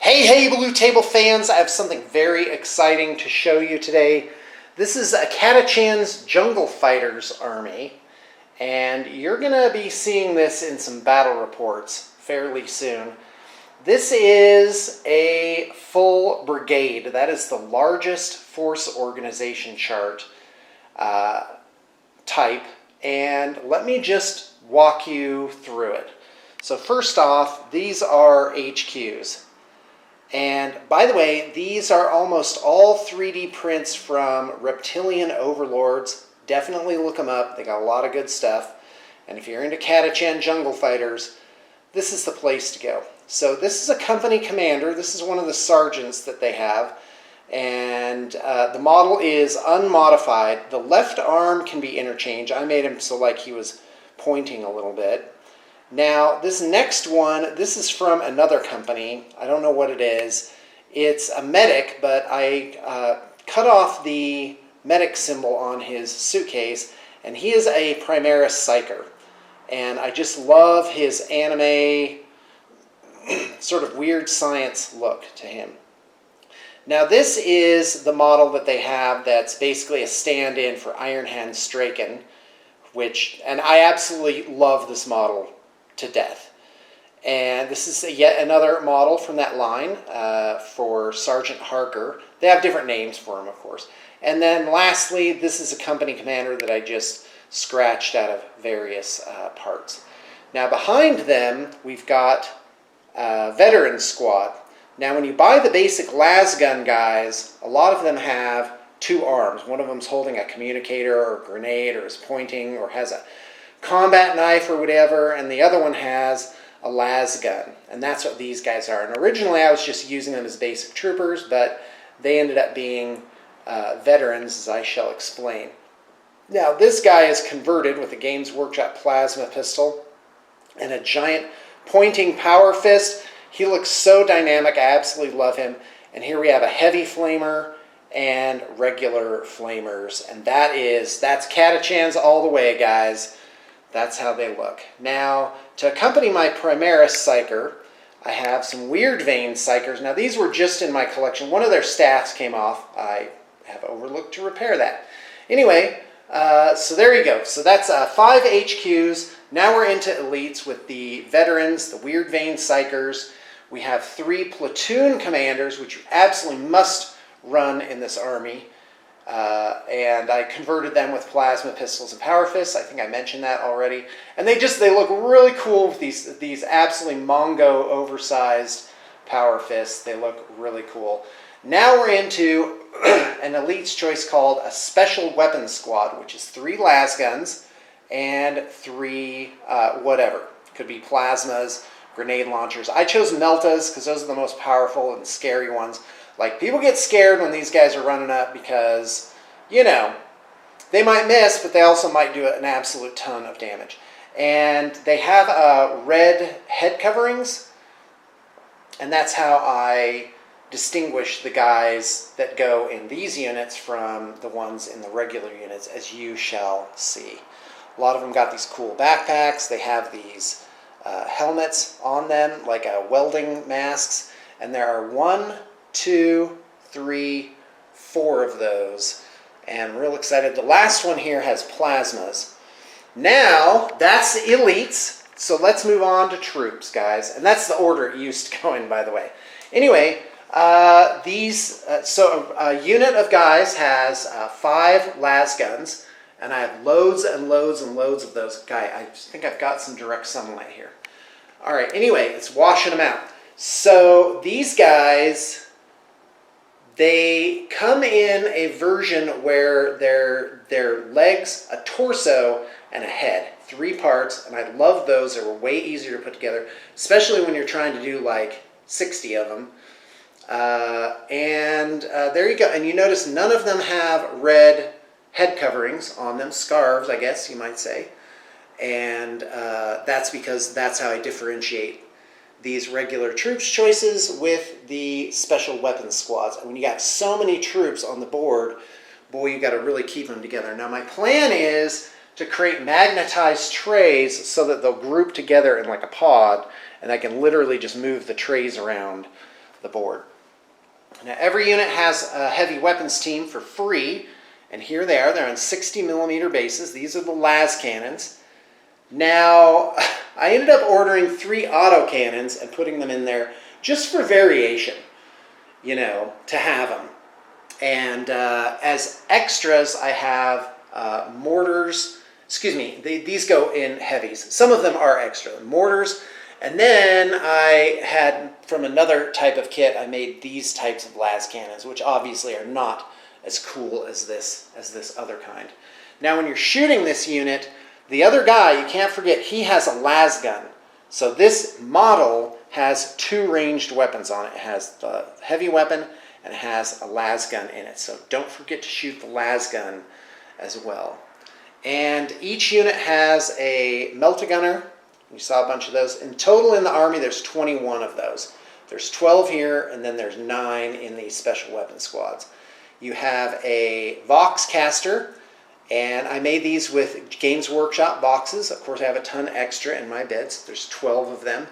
Hey, Blue Table fans, I have something very exciting to show you today. This is a Catachan's Jungle Fighters army, and you're going to be seeing this in some battle reports fairly soon. This is a full brigade. That is the largest force organization chart type, and let me just walk you through it. So first off, these are HQs. And by the way, these are almost all 3D prints from Reptilian Overlords. Definitely look them up. They got a lot of good stuff. And if you're into Catachan Jungle Fighters, this is the place to go. So this is a company commander. This is one of the sergeants that they have. And the model is unmodified. The left arm can be interchanged. I made him so like he was pointing a little bit. Now, this next one, this is from another company. I don't know what it is. It's a medic, but I cut off the medic symbol on his suitcase, and he is a Primaris Psyker. And I just love his anime, sort of weird science look to him. Now, this is the model that they have that's basically a stand-in for Iron Hand Straken, and I absolutely love this model to death. And this is yet another model from that line for Sergeant Harker. They have different names for him, of course. And then lastly, this is a company commander that I just scratched out of various parts. Now behind them, we've got Veteran Squad. Now when you buy the basic lasgun guys, a lot of them have two arms. One of them's holding a communicator or a grenade or is pointing or has a combat knife or whatever, and the other one has a las gun, and that's what these guys are. And originally I was just using them as basic troopers, but they ended up being veterans, as I shall explain. Now this guy is converted with a Games Workshop plasma pistol and a giant pointing power fist. He looks so dynamic. I absolutely love him. And here we have a heavy flamer and regular flamers, and that's Catachans all the way, guys. That's how they look. Now, to accompany my Primaris Psyker, I have some Weird Vein Psykers. Now, these were just in my collection. One of their staffs came off. I have overlooked to repair that. Anyway, so there you go. So that's 5 HQs. Now we're into elites with the veterans, the Weird Vein Psykers. We have 3 platoon commanders, which you absolutely must run in this army. And I converted them with plasma pistols and power fists. I think I mentioned that already. And they look really cool with these absolutely Mongo oversized power fists. They look really cool. Now we're into an elite's choice called a Special Weapons Squad, which is 3 las guns and 3 whatever. Could be plasmas, grenade launchers. I chose meltas because those are the most powerful and scary ones. Like, people get scared when these guys are running up because, you know, they might miss, but they also might do an absolute ton of damage. And they have red head coverings, and that's how I distinguish the guys that go in these units from the ones in the regular units, as you shall see. A lot of them got these cool backpacks. They have these helmets on them, like welding masks, and there are 1, 2, 3, 4 of those, and I'm real excited. The last one here has plasmas. Now, that's the elites, so let's move on to troops, guys, and that's the order it used to go in, by the way. Anyway, a unit of guys has 5 las guns, and I have loads and loads and loads of those. I think I've got some direct sunlight here. All right, anyway, it's washing them out. So these guys, they come in a version where their legs, a torso, and a head. 3 parts, and I love those. They were way easier to put together, especially when you're trying to do like 60 of them. There you go. And you notice none of them have red head coverings on them, scarves, I guess you might say. And that's because that's how I differentiate these regular troops choices with the special weapons squads. And when you got so many troops on the board, boy, you got to really keep them together. Now my plan is to create magnetized trays so that they'll group together in like a pod, and I can literally just move the trays around the board. Now every unit has a heavy weapons team for free, and here they are. They're on 60mm bases. These are the las cannons. Now I ended up ordering 3 auto cannons and putting them in there just for variation, you know, to have them. And as extras, I have mortars. Excuse me, these go in heavies. Some of them are extra. Mortars. And then I had, from another type of kit, I made these types of las cannons, which obviously are not as cool as this other kind. Now when you're shooting this unit, the other guy, you can't forget, he has a las gun. So this model has 2 ranged weapons on it. It has the heavy weapon and it has a las gun in it. So don't forget to shoot the las gun as well. And each unit has a melta-gunner. You saw a bunch of those. In total in the Army, there's 21 of those. There's 12 here, and then there's 9 in the special weapons squads. You have a Vox caster, and I made these with Games Workshop boxes. Of course, I have a ton extra in my bits. There's 12 of them.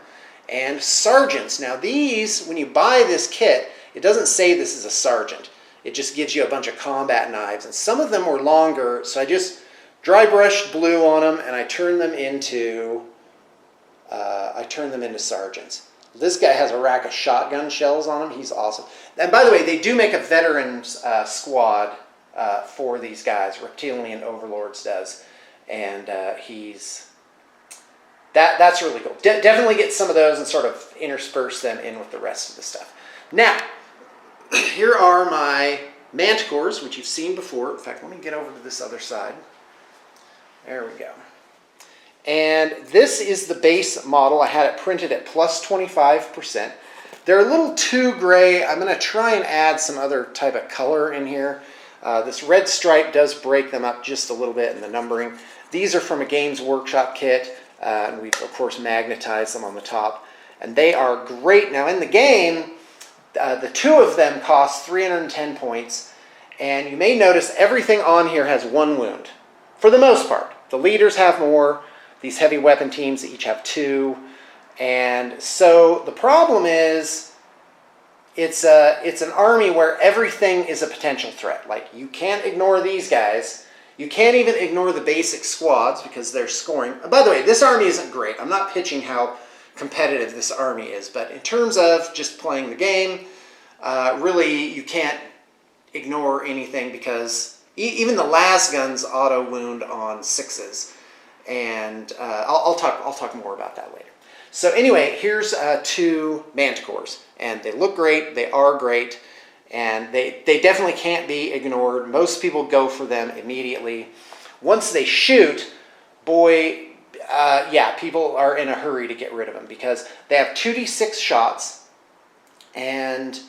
And sergeants. Now these, when you buy this kit, it doesn't say this is a sergeant. It just gives you a bunch of combat knives. And some of them were longer, so I just dry brushed blue on them, and I turned them into sergeants. This guy has a rack of shotgun shells on him. He's awesome. And by the way, they do make a veterans squad for these guys. Reptilian Overlords does, and that's really cool. Definitely get some of those and sort of intersperse them in with the rest of the stuff. Now, here are my manticores, which you've seen before. In fact, let me get over to this other side. There we go. And this is the base model. I had it printed at plus 25%. They're a little too gray. I'm going to try and add some other type of color in here. This red stripe does break them up just a little bit in the numbering. These are from a Games Workshop kit. And we've, of course, magnetized them on the top. And they are great. Now, in the game, the 2 of them cost 310 points. And you may notice everything on here has 1 wound, for the most part. The leaders have more. These heavy weapon teams each have 2. And so the problem is it's an army where everything is a potential threat. Like, you can't ignore these guys. You can't even ignore the basic squads because they're scoring. And by the way, this army isn't great. I'm not pitching how competitive this army is, but in terms of just playing the game, really you can't ignore anything because even the las guns auto wound on 6s. And I'll talk more about that later. So anyway, here's 2 manticores, and they look great. They are great, and they definitely can't be ignored. Most people go for them immediately. Once they shoot, boy, yeah, people are in a hurry to get rid of them because they have 2d6 shots, and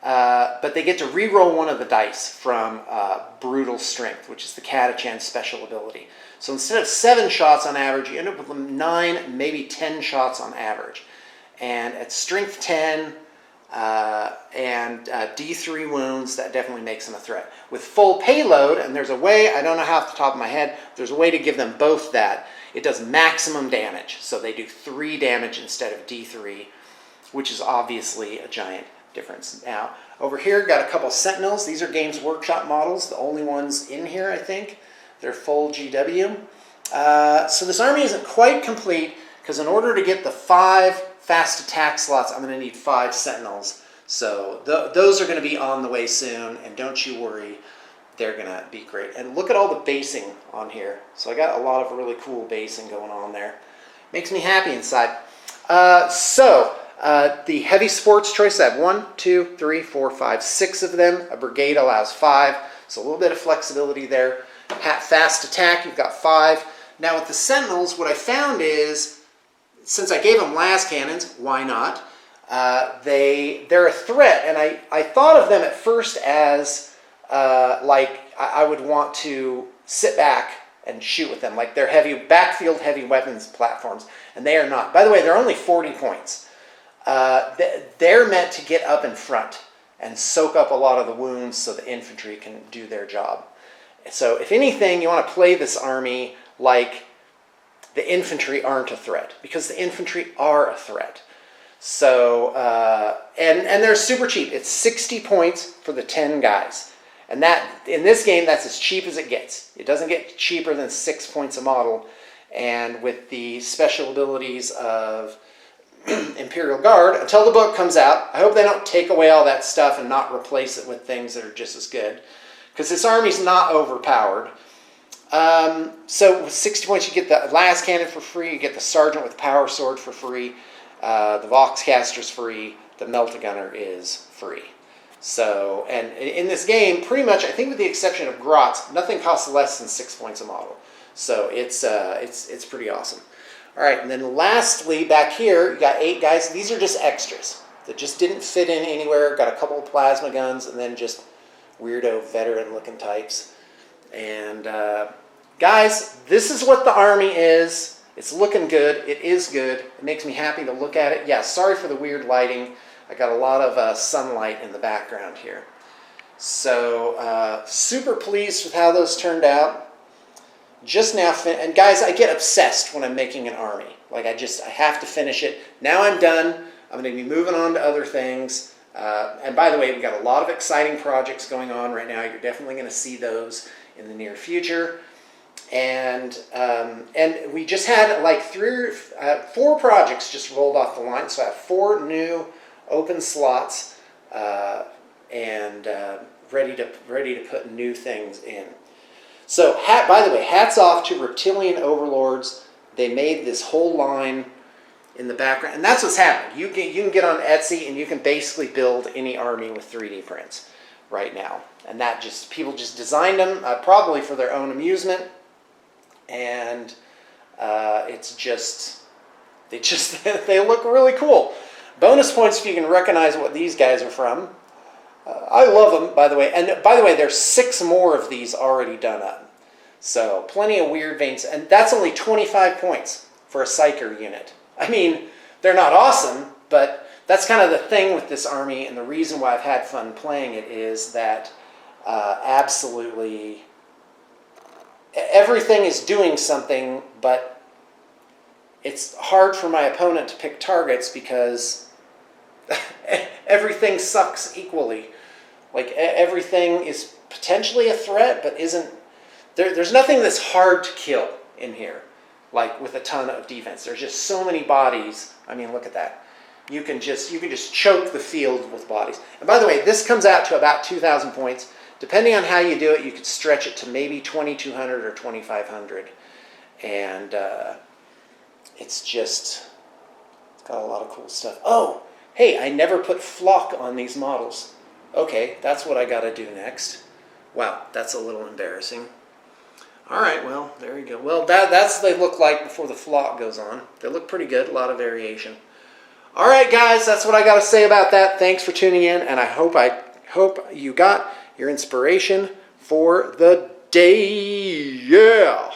but they get to re-roll 1 of the dice from Brutal Strength, which is the Catachan special ability. So instead of 7 shots on average, you end up with 9, maybe 10 shots on average. And at Strength 10 and D3 wounds, that definitely makes them a threat. With full payload, and there's a way, I don't know how off the top of my head, there's a way to give them both that. It does maximum damage. So they do 3 damage instead of D3, which is obviously a giant difference. Now, over here, got a couple Sentinels. These are Games Workshop models, the only ones in here, I think. They're full GW. So this army isn't quite complete because in order to get the 5 fast attack slots, I'm going to need 5 Sentinels. So those are going to be on the way soon, and don't you worry, they're going to be great. And look at all the basing on here. So I got a lot of really cool basing going on there. Makes me happy inside. The heavy sports choice, I have 1, 2, 3, 4, 5, 6 of them. A brigade allows 5, so a little bit of flexibility there. Fast attack, you've got 5. Now with the Sentinels, what I found is, since I gave them las cannons, why not? They're a threat, and I thought of them at first as like I would want to sit back and shoot with them, like they're backfield heavy weapons platforms, and they are not. By the way, they're only 40 points. They're meant to get up in front and soak up a lot of the wounds so the infantry can do their job. So if anything, you want to play this army like the infantry aren't a threat, because the infantry are a threat. So, and they're super cheap. It's 60 points for the 10 guys. And that, in this game, that's as cheap as it gets. It doesn't get cheaper than 6 points a model. And with the special abilities of Imperial Guard, until the book comes out, I hope they don't take away all that stuff and not replace it with things that are just as good. Because this army's not overpowered. So with 60 points, you get the Las Cannon for free, you get the Sergeant with Power Sword for free, the Voxcaster's free, the Melt-A-Gunner is free. So, and in this game, pretty much, I think with the exception of Grots, nothing costs less than 6 points a model. So it's pretty awesome. All right, and then lastly, back here, you got 8 guys. These are just extras that just didn't fit in anywhere. Got a couple of plasma guns, and then just weirdo veteran-looking types. And guys, this is what the army is. It's looking good. It is good. It makes me happy to look at it. Yeah, sorry for the weird lighting. I got a lot of sunlight in the background here. So super pleased with how those turned out. Just now, and guys, I get obsessed when I'm making an army. Like I have to finish it. Now I'm done. I'm going to be moving on to other things. And by the way, we've got a lot of exciting projects going on right now. You're definitely going to see those in the near future. And we just had like 4 projects just rolled off the line. So I have 4 new open slots and ready to put new things in. So, by the way, hats off to Reptilian Overlords. They made this whole line in the background, and that's what's happening. You can get on Etsy and you can basically build any army with 3D prints right now. And that people just designed them probably for their own amusement, and it's just they look really cool. Bonus points if you can recognize what these guys are from. I love them, by the way. And by the way, there's 6 more of these already done up. So plenty of weird veins. And that's only 25 points for a Psyker unit. I mean, they're not awesome, but that's kind of the thing with this army. And the reason why I've had fun playing it is that absolutely everything is doing something, but it's hard for my opponent to pick targets because everything sucks equally. Like everything is potentially a threat, but isn't. There's nothing that's hard to kill in here, like with a ton of defense. There's just so many bodies. I mean, look at that. You can just choke the field with bodies. And by the way, this comes out to about 2,000 points. Depending on how you do it, you could stretch it to maybe 2,200 or 2,500, and it's got a lot of cool stuff. Oh. Hey, I never put flock on these models. Okay, that's what I got to do next. Wow, that's a little embarrassing. All right, well, there you go. Well, that's what they look like before the flock goes on. They look pretty good, a lot of variation. All right, guys, that's what I got to say about that. Thanks for tuning in, and I hope you got your inspiration for the day. Yeah.